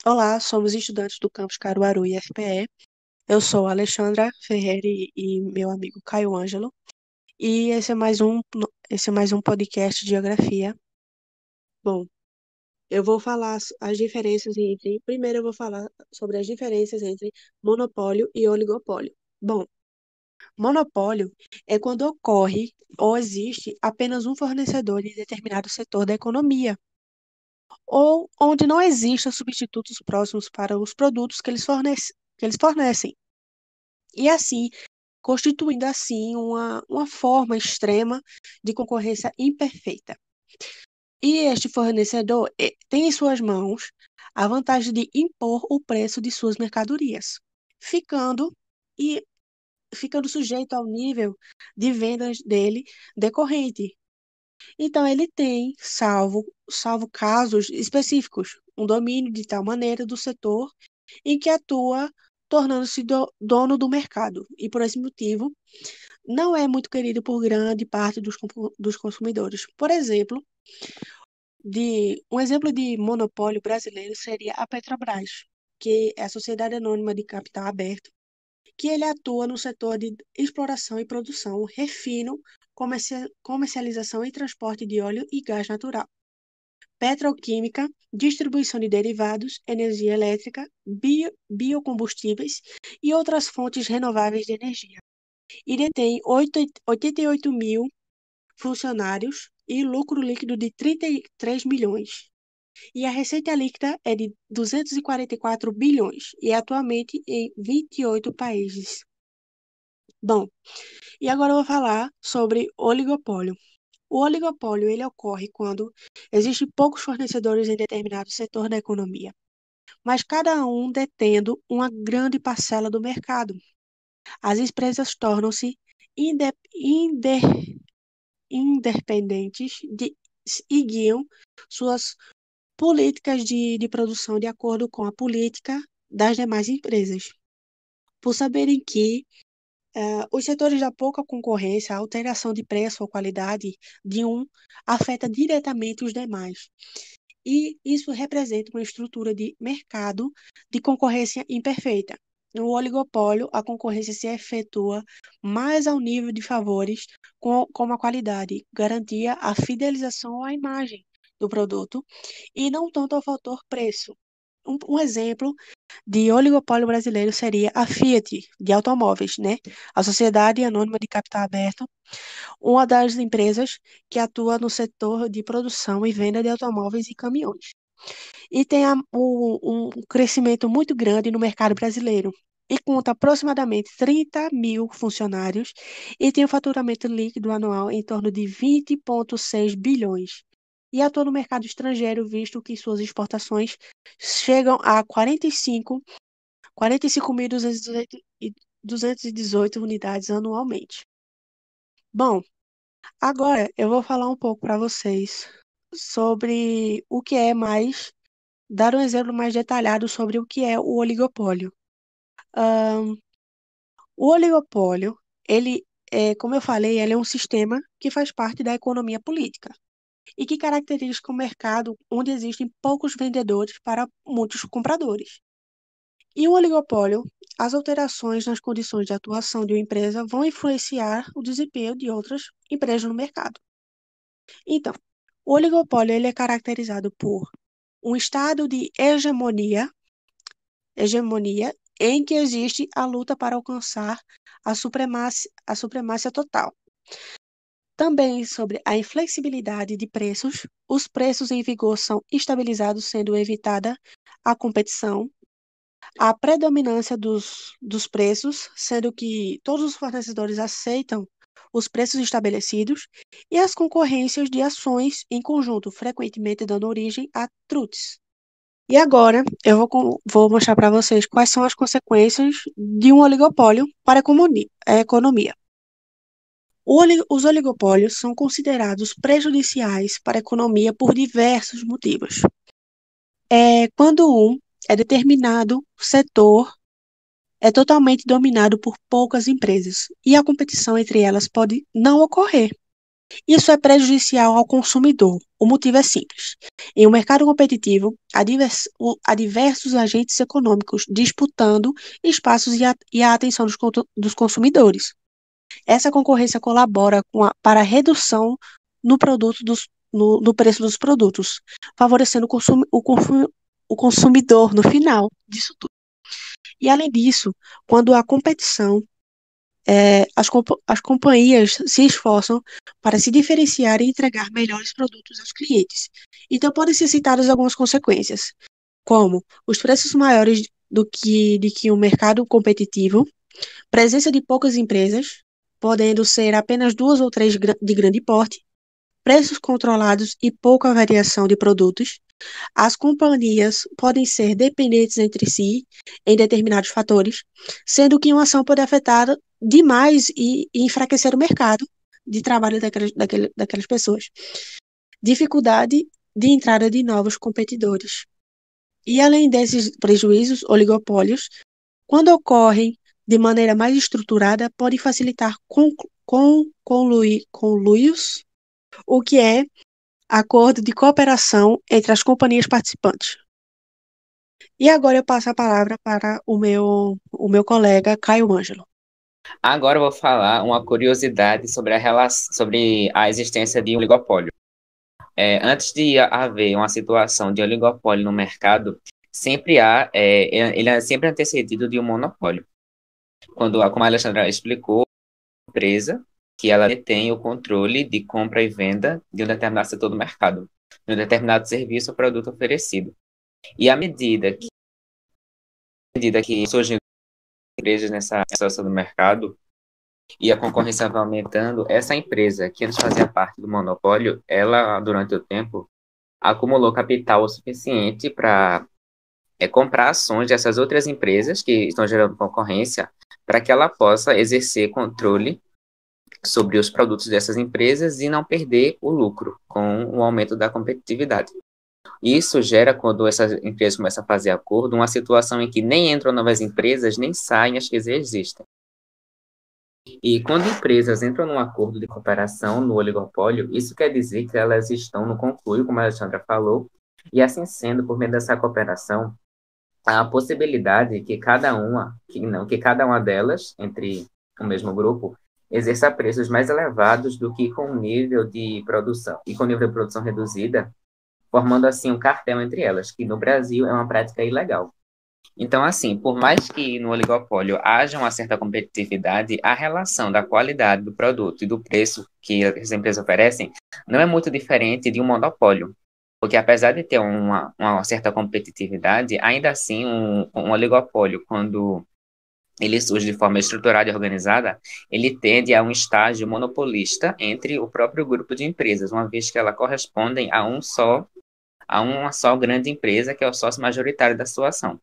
Olá, somos estudantes do campus Caruaru IFPE. Eu sou a Alexandra Ferreira e meu amigo Caio Ângelo. E esse é mais um podcast de geografia. Bom, eu vou falar as diferenças entre. Primeiro, eu vou falar sobre as diferenças entre monopólio e oligopólio. Bom, monopólio é quando ocorre ou existe apenas um fornecedor em determinado setor da economia, ou onde não existam substitutos próximos para os produtos que eles fornecem. E assim, constituindo assim uma forma extrema de concorrência imperfeita. E este fornecedor tem em suas mãos a vantagem de impor o preço de suas mercadorias, ficando e ficando sujeito ao nível de vendas dele decorrente. Então ele tem, salvo casos específicos, um domínio de tal maneira do setor em que atua, tornando-se dono do mercado. E por esse motivo, não é muito querido por grande parte dos consumidores. Por exemplo, um exemplo de monopólio brasileiro seria a Petrobras, que é a Sociedade Anônima de Capital Aberto, que ele atua no setor de exploração e produção, refino, comercialização e transporte de óleo e gás natural, petroquímica, distribuição de derivados, energia elétrica, biocombustíveis e outras fontes renováveis de energia. E detém 88 mil funcionários e lucro líquido de 33 milhões. E a receita líquida é de 244 bilhões e é atualmente em 28 países. Bom, e agora eu vou falar sobre oligopólio. O oligopólio ele ocorre quando existem poucos fornecedores em determinado setor da economia, mas cada um detendo uma grande parcela do mercado. As empresas tornam-se independentes e guiam suas políticas de produção de acordo com a política das demais empresas. Por saberem que os setores da pouca concorrência, a alteração de preço ou qualidade de um afeta diretamente os demais. E isso representa uma estrutura de mercado de concorrência imperfeita. No oligopólio, a concorrência se efetua mais ao nível de favores, como a qualidade, garantia, a fidelização ou a imagem do produto, e não tanto ao fator preço. Um exemplo de oligopólio brasileiro seria a Fiat, de automóveis, né? A Sociedade Anônima de Capital Aberto, uma das empresas que atua no setor de produção e venda de automóveis e caminhões. E tem um crescimento muito grande no mercado brasileiro. E conta aproximadamente 30 mil funcionários e tem um faturamento líquido anual em torno de 20,6 bilhões. E atua no mercado estrangeiro, visto que suas exportações chegam a 45.218 unidades anualmente. Bom, agora eu vou falar um pouco para vocês sobre o que é mais, dar um exemplo mais detalhado sobre o que é o oligopólio. Ahn, o oligopólio, como eu falei, ele é um sistema que faz parte da economia política e que caracteriza o mercado onde existem poucos vendedores para muitos compradores. E o oligopólio, as alterações nas condições de atuação de uma empresa vão influenciar o desempenho de outras empresas no mercado. Então, o oligopólio ele é caracterizado por um estado de hegemonia em que existe a luta para alcançar a supremácia total. Também sobre a inflexibilidade de preços, os preços em vigor são estabilizados, sendo evitada a competição, a predominância dos preços, sendo que todos os fornecedores aceitam os preços estabelecidos, e as concorrências de ações em conjunto, frequentemente dando origem a truques. E agora eu vou mostrar para vocês quais são as consequências de um oligopólio para a economia. Os oligopólios são considerados prejudiciais para a economia por diversos motivos. Quando determinado setor é totalmente dominado por poucas empresas e a competição entre elas pode não ocorrer. Isso é prejudicial ao consumidor. O motivo é simples. Em um mercado competitivo, há diversos agentes econômicos disputando espaços e a atenção dos consumidores. Essa concorrência colabora para a redução no preço dos produtos, favorecendo o consumidor no final disso tudo. E, além disso, quando há competição, as companhias se esforçam para se diferenciar e entregar melhores produtos aos clientes. Então, podem ser citadas algumas consequências, como os preços maiores de que um mercado competitivo, presença de poucas empresas, podendo ser apenas duas ou três de grande porte, preços controlados e pouca variação de produtos. As companhias podem ser dependentes entre si em determinados fatores, sendo que uma ação pode afetar demais e enfraquecer o mercado de trabalho daquelas pessoas. Dificuldade de entrada de novos competidores. E além desses prejuízos, oligopólios, quando ocorrem de maneira mais estruturada, pode facilitar conluios, o que é acordo de cooperação entre as companhias participantes. E agora eu passo a palavra para o meu colega Caio Ângelo. Agora eu vou falar uma curiosidade sobre sobre a existência de um oligopólio. Antes de haver uma situação de oligopólio no mercado, ele é sempre antecedido de um monopólio. Como a Alexandra explicou, a empresa que ela detém o controle de compra e venda de um determinado setor do mercado, de um determinado serviço ou produto oferecido. E à medida que surgem empresas nessa situação do mercado, e a concorrência vai aumentando, essa empresa que antes fazia parte do monopólio, ela, durante o tempo, acumulou capital o suficiente para comprar ações dessas outras empresas que estão gerando concorrência, para que ela possa exercer controle sobre os produtos dessas empresas e não perder o lucro com o aumento da competitividade. Isso gera, quando essas empresas começam a fazer acordo, uma situação em que nem entram novas empresas, nem saem as que já existem. E quando empresas entram num acordo de cooperação no oligopólio, isso quer dizer que elas estão no concluio, como a Alexandra falou, e assim sendo, por meio dessa cooperação, há a possibilidade que cada uma delas, entre o mesmo grupo, exerça preços mais elevados do que com o nível de produção, e com o nível de produção reduzida, formando assim um cartel entre elas, que no Brasil é uma prática ilegal. Então, assim, por mais que no oligopólio haja uma certa competitividade, a relação da qualidade do produto e do preço que as empresas oferecem não é muito diferente de um monopólio. Porque apesar de ter uma certa competitividade, ainda assim, um oligopólio, quando ele surge de forma estruturada e organizada, ele tende a um estágio monopolista entre o próprio grupo de empresas, uma vez que elas correspondem a uma só grande empresa, que é o sócio majoritário da sua ação.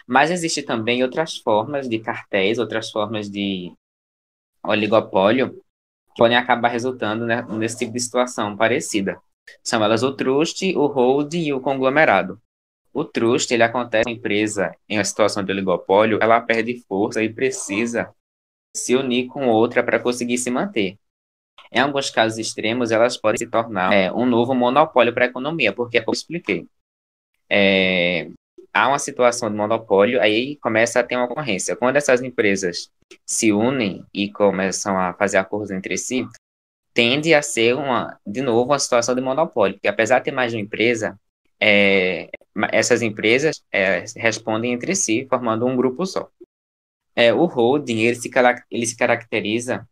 Mas existe também outras formas de cartéis, outras formas de oligopólio, que podem acabar resultando, né, nesse tipo de situação parecida. São elas o trust, o hold e o conglomerado. O trust, ele acontece na empresa em uma situação de oligopólio, ela perde força e precisa se unir com outra para conseguir se manter. Em alguns casos extremos, elas podem se tornar um novo monopólio para a economia, porque, como eu expliquei, é, há uma situação de monopólio, aí começa a ter uma concorrência. Quando essas empresas se unem e começam a fazer acordos entre si, tende a ser, de novo, uma situação de monopólio, porque apesar de ter mais de uma empresa, essas empresas respondem entre si, formando um grupo só. O holding, ele se caracteriza...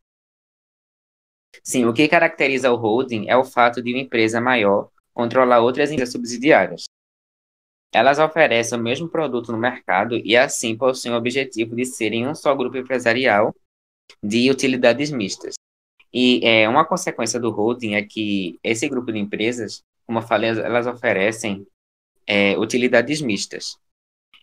Sim, o que caracteriza o holding é o fato de uma empresa maior controlar outras empresas subsidiárias. Elas oferecem o mesmo produto no mercado e, assim, possuem o objetivo de serem um só grupo empresarial de utilidades mistas. E uma consequência do holding é que esse grupo de empresas, como eu falei, elas oferecem utilidades mistas.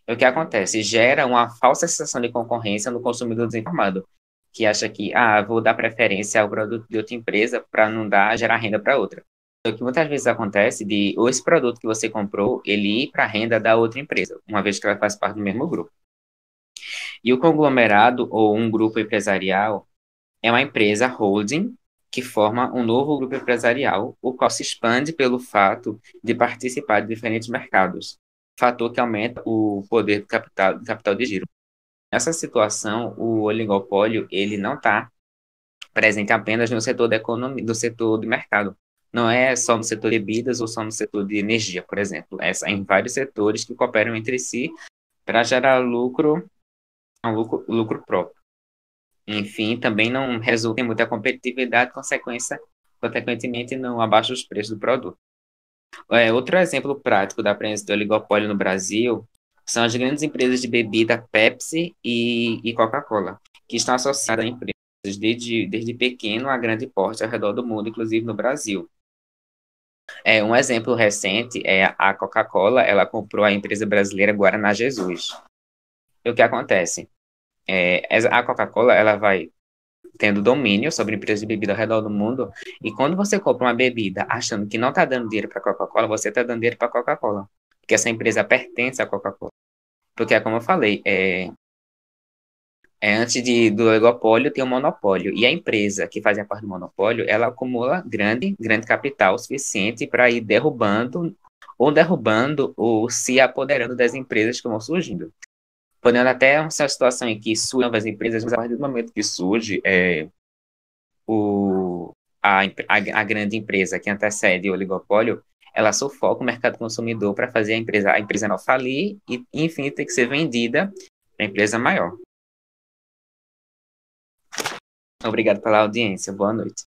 O que acontece? Gera uma falsa sensação de concorrência no consumidor desinformado, que acha que, vou dar preferência ao produto de outra empresa para não gerar renda para outra. O que muitas vezes acontece ou esse produto que você comprou, ele ir para a renda da outra empresa, uma vez que ela faz parte do mesmo grupo. E o conglomerado ou um grupo empresarial é uma empresa holding que forma um novo grupo empresarial, o qual se expande pelo fato de participar de diferentes mercados, fator que aumenta o poder do capital de giro. Nessa situação, o oligopólio ele não está presente apenas no setor da economia, do setor do mercado. Não é só no setor de bebidas ou só no setor de energia, por exemplo. É em vários setores que cooperam entre si para gerar lucro próprio. Enfim, também não resulta em muita competitividade, consequentemente não abaixa os preços do produto. Outro exemplo prático da presença do oligopólio no Brasil são as grandes empresas de bebida Pepsi e Coca-Cola, que estão associadas a empresas desde pequeno a grande porte ao redor do mundo, inclusive no Brasil. Um exemplo recente é a Coca-Cola, ela comprou a empresa brasileira Guaraná Jesus. E o que acontece? A Coca-Cola ela vai tendo domínio sobre empresas de bebida ao redor do mundo, e quando você compra uma bebida achando que não está dando dinheiro para a Coca-Cola, você está dando dinheiro para a Coca-Cola, porque essa empresa pertence à Coca-Cola. Porque, como eu falei, antes do oligopólio tem o monopólio, e a empresa que fazia parte do monopólio, ela acumula grande capital suficiente para ir derrubando ou se apoderando das empresas que vão surgindo. Podendo até ser uma situação em que surgem novas empresas, mas a partir do momento que surge a grande empresa que antecede o oligopólio, ela sufoca o mercado consumidor para fazer a empresa não falir e, enfim, ter que ser vendida para a empresa maior. Obrigado pela audiência. Boa noite.